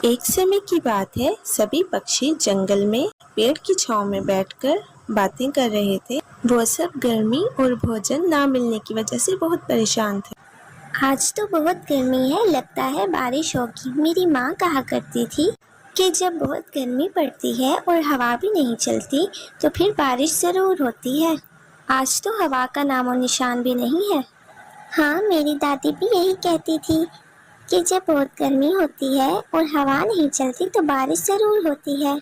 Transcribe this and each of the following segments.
एक समय की बात है, सभी पक्षी जंगल में पेड़ की छांव में बैठकर बातें कर रहे थे। वो सब गर्मी और भोजन ना मिलने की वजह से बहुत परेशान थे। आज तो बहुत गर्मी है, लगता है बारिश होगी। मेरी माँ कहा करती थी कि जब बहुत गर्मी पड़ती है और हवा भी नहीं चलती तो फिर बारिश ज़रूर होती है। आज तो हवा का नामो निशान भी नहीं है। हाँ, मेरी दादी भी यही कहती थी कि जब बहुत गर्मी होती है और हवा नहीं चलती तो बारिश ज़रूर होती है।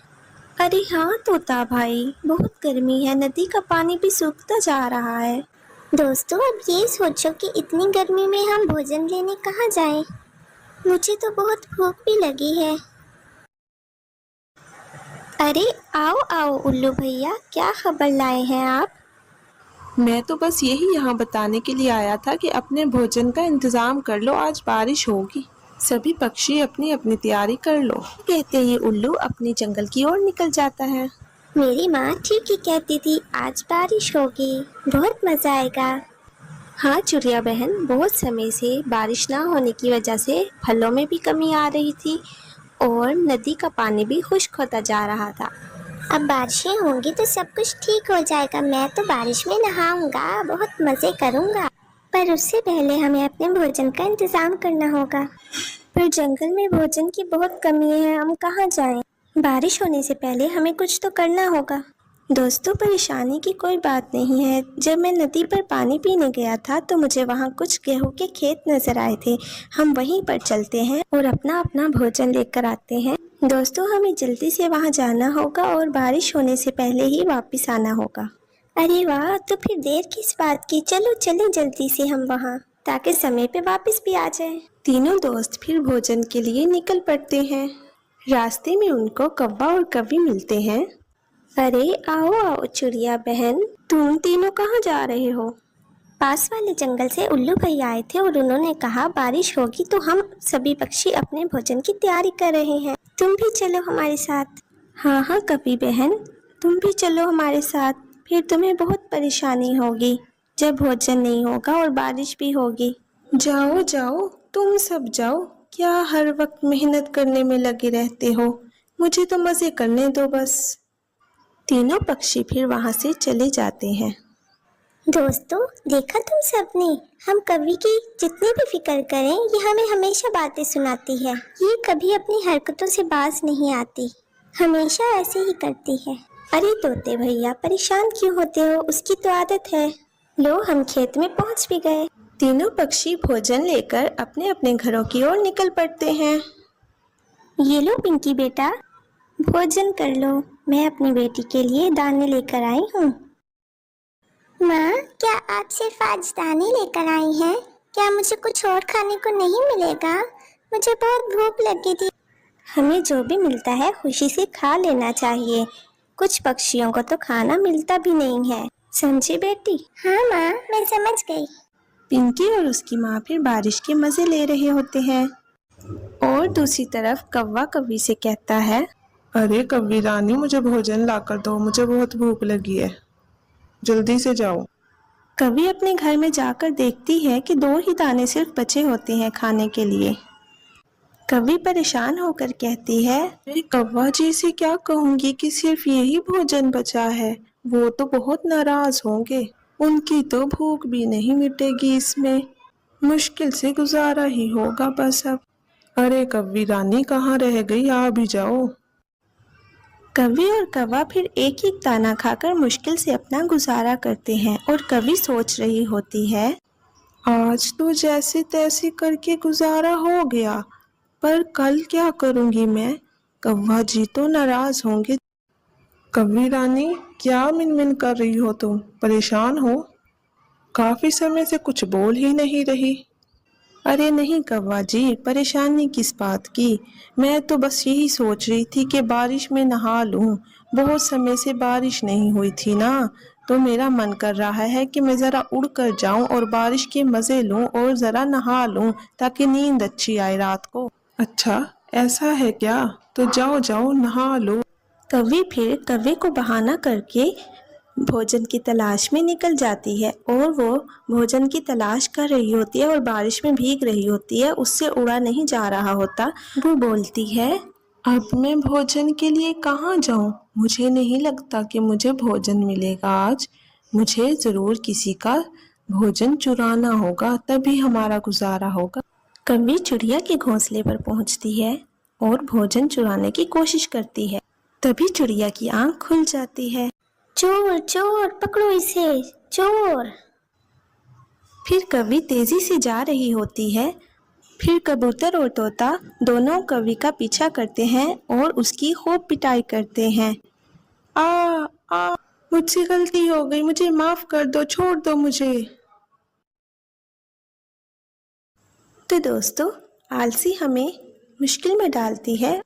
अरे हाँ तोता भाई, बहुत गर्मी है, नदी का पानी भी सूखता जा रहा है। दोस्तों, अब ये सोचो कि इतनी गर्मी में हम भोजन लेने कहाँ जाएं? मुझे तो बहुत भूख भी लगी है। अरे आओ आओ उल्लू भैया, क्या खबर लाए हैं आप? मैं तो बस यही यहाँ बताने के लिए आया था कि अपने भोजन का इंतजाम कर लो, आज बारिश होगी। सभी पक्षी अपनी अपनी तैयारी कर लो। कहते ही उल्लू अपनी जंगल की ओर निकल जाता है। मेरी माँ ठीक ही कहती थी, आज बारिश होगी, बहुत मजा आएगा। हाँ चिड़िया बहन, बहुत समय से बारिश ना होने की वजह से फलों में भी कमी आ रही थी और नदी का पानी भी खुश्क होता जा रहा था। अब बारिशें होंगी तो सब कुछ ठीक हो जाएगा। मैं तो बारिश में नहाऊंगा, बहुत मजे करूंगा। पर उससे पहले हमें अपने भोजन का इंतजाम करना होगा। पर जंगल में भोजन की बहुत कमी है, हम कहाँ जाएं? बारिश होने से पहले हमें कुछ तो करना होगा। दोस्तों, परेशानी की कोई बात नहीं है। जब मैं नदी पर पानी पीने गया था तो मुझे वहाँ कुछ गेहूं के खेत नजर आए थे। हम वहीं पर चलते हैं और अपना अपना भोजन लेकर आते हैं। दोस्तों, हमें जल्दी से वहाँ जाना होगा और बारिश होने से पहले ही वापस आना होगा। अरे वाह, तो फिर देर किस बात की, चलो चले जल्दी से हम वहाँ, ताकि समय पे वापस भी आ जाए। तीनों दोस्त फिर भोजन के लिए निकल पड़ते हैं। रास्ते में उनको कौवा और कवि मिलते हैं। अरे आओ आओ चिड़िया बहन, तुम तीनों कहाँ जा रहे हो? पास वाले जंगल से उल्लू भैया आए थे और उन्होंने कहा बारिश होगी तो हम सभी पक्षी अपने भोजन की तैयारी कर रहे हैं, तुम भी चलो हमारे साथ। हाँ हाँ कवि बहन, तुम भी चलो हमारे साथ, फिर तुम्हें बहुत परेशानी होगी जब भोजन नहीं होगा और बारिश भी होगी। जाओ जाओ, तुम सब जाओ, क्या हर वक्त मेहनत करने में लगे रहते हो? मुझे तो मजे करने दो बस। तीनों पक्षी फिर वहां से चले जाते हैं। दोस्तों, देखा तुम सबने, हम कवि की जितनी भी फिक्र करें ये हमें हमेशा बातें सुनाती है। ये कभी अपनी हरकतों से बाज नहीं आती, हमेशा ऐसे ही करती है। अरे तोते भैया, परेशान क्यों होते हो? उसकी तो आदत है। लो, हम खेत में पहुंच भी गए। तीनों पक्षी भोजन लेकर अपने अपने घरों की ओर निकल पड़ते हैं। ये लो पिंकी बेटा, भोजन कर लो, मैं अपनी बेटी के लिए दाने लेकर आई हूँ। माँ, क्या आप सिर्फ आज दाने लेकर आई हैं? क्या मुझे कुछ और खाने को नहीं मिलेगा? मुझे बहुत भूख लगी थी। हमें जो भी मिलता है खुशी से खा लेना चाहिए। कुछ पक्षियों को तो खाना मिलता भी नहीं है, समझी बेटी? हाँ माँ, मैं समझ गई। पिंकी और उसकी माँ फिर बारिश के मजे ले रहे होते हैं और दूसरी तरफ कौवा कवि से कहता है, अरे कव्वी रानी, मुझे भोजन लाकर दो, मुझे बहुत भूख लगी है, जल्दी से जाओ। कवि अपने घर में जाकर देखती है कि 2 ही दाने सिर्फ बचे होते हैं खाने के लिए। कवि परेशान होकर कहती है, अरे कौवा जी से क्या कहूंगी कि सिर्फ यही भोजन बचा है, वो तो बहुत नाराज होंगे, उनकी तो भूख भी नहीं मिटेगी, इसमें मुश्किल से गुजारा ही होगा बस अब। अरे कव्वी रानी, कहाँ रह गई, आ भी जाओ। कवि और कौवा फिर एक एक दाना खाकर मुश्किल से अपना गुजारा करते हैं और कवि सोच रही होती है, आज तो जैसे तैसे करके गुजारा हो गया, पर कल क्या करूंगी मैं? कौवा जी तो नाराज होंगे। कव्वी रानी, क्या मिनमिन कर रही हो तुम? परेशान हो? काफी समय से कुछ बोल ही नहीं रही। अरे नहीं कौवा जी, परेशानी किस बात की? मैं तो बस यही सोच रही थी कि बारिश में नहा लूं। बहुत समय से बारिश नहीं हुई थी ना, तो मेरा मन कर रहा है कि मैं ज़रा उड़ कर जाऊं और बारिश के मज़े लूं और ज़रा नहा लूं ताकि नींद अच्छी आए रात को। अच्छा, ऐसा है क्या? तो जाओ जाओ नहा लो। कवि फिर कव्वे को बहाना करके भोजन की तलाश में निकल जाती है और वो भोजन की तलाश कर रही होती है और बारिश में भीग रही होती है, उससे उड़ा नहीं जा रहा होता। वो बोलती है, अब मैं भोजन के लिए कहाँ जाऊँ? मुझे नहीं लगता कि मुझे भोजन मिलेगा आज। मुझे ज़रूर किसी का भोजन चुराना होगा, तभी हमारा गुजारा होगा। कौवी चिड़िया के घोंसले पर पहुंचती है और भोजन चुराने की कोशिश करती है। तभी चिड़िया की आंख खुल जाती है। चोर चोर, पकड़ो इसे, चोर। फिर कौवी तेजी से जा रही होती है। फिर कबूतर और तोता दोनों कौवी का पीछा करते हैं और उसकी खूब पिटाई करते हैं। आ आ मुझसे गलती हो गई, मुझे माफ कर दो, छोड़ दो मुझे। तो दोस्तों, आलसी हमें मुश्किल में डालती है।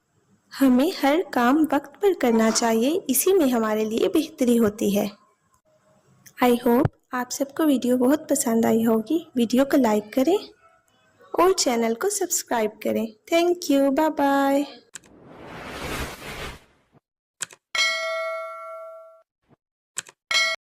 हमें हर काम वक्त पर करना चाहिए, इसी में हमारे लिए बेहतरी होती है। आई होप आप सबको वीडियो बहुत पसंद आई होगी। वीडियो को लाइक करें और चैनल को सब्सक्राइब करें। Thank you, bye bye.